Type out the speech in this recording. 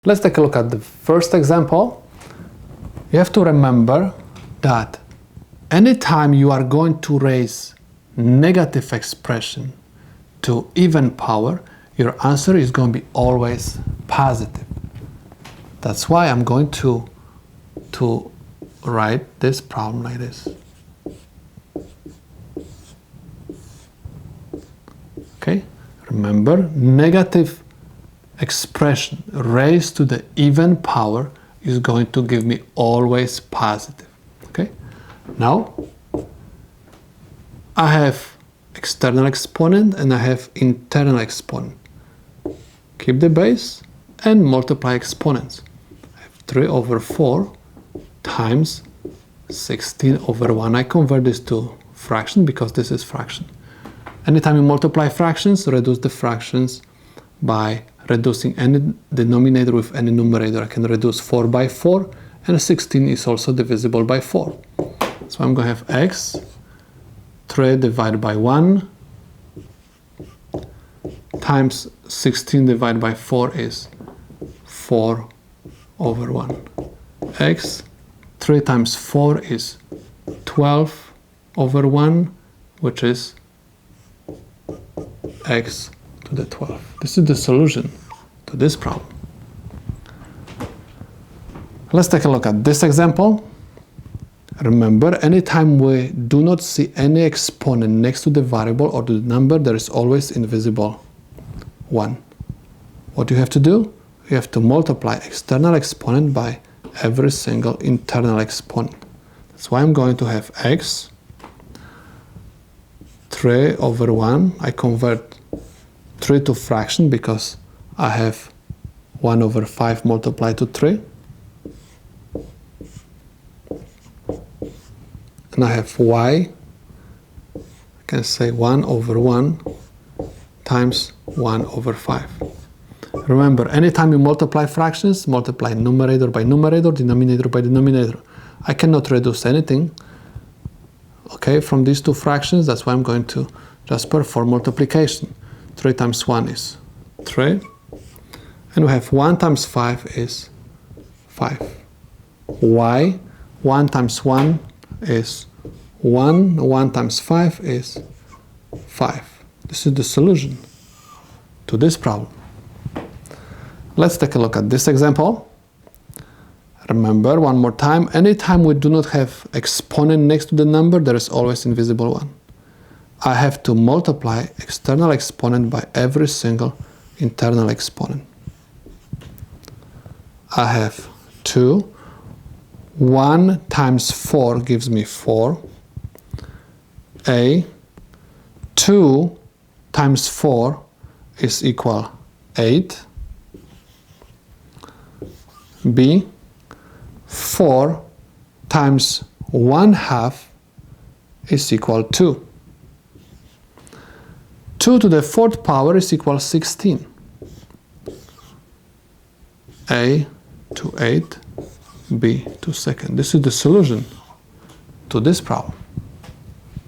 Let's take a look at the first example. You have to remember that anytime you are going to raise negative expression to even power, your answer is going to be always positive. That's why I'm going to write this problem like this. Okay? Remember, negative expression raised to the even power is going to give me always positive. Okay? Now, I have external exponent and I have internal exponent. Keep the base and multiply exponents. I have 3 over 4 times 16 over 1. I convert this to fraction because this is fraction. Anytime you multiply fractions, reduce the fractions by reducing any denominator with any numerator. I can reduce 4 by 4, and 16 is also divisible by 4. So I'm going to have x 3 divided by 1 times 16 divided by 4 is 4 over 1. X 3 times 4 is 12 over 1, which is x to the 12. This is the solution to this problem. Let's take a look at this example. Remember, anytime we do not see any exponent next to the variable or the number, there is always invisible 1. What you have to do? You have to multiply external exponent by every single internal exponent. That's why I'm going to have x 3 over 1. I convert 3 to fraction because I have 1 over 5 multiplied to 3. And I have y, I can say 1 over 1 times 1 over 5. Remember, anytime you multiply fractions, multiply numerator by numerator, denominator by denominator. I cannot reduce anything, okay, from these two fractions. That's why I'm going to just perform multiplication. 3 times 1 is 3. And we have 1 times 5 is 5. Y, 1 times 1 is 1. 1 times 5 is 5. This is the solution to this problem. Let's take a look at this example. Remember, one more time, anytime we do not have exponent next to the number, there is always invisible 1. I have to multiply external exponent by every single internal exponent. I have 2. 1 times 4 gives me 4. A. 2 times 4 is equal 8. B. 4 times 1/2 is equal 2. 2 to the 4th power is equal 16. A to 8, B to 2nd. This is the solution to this problem.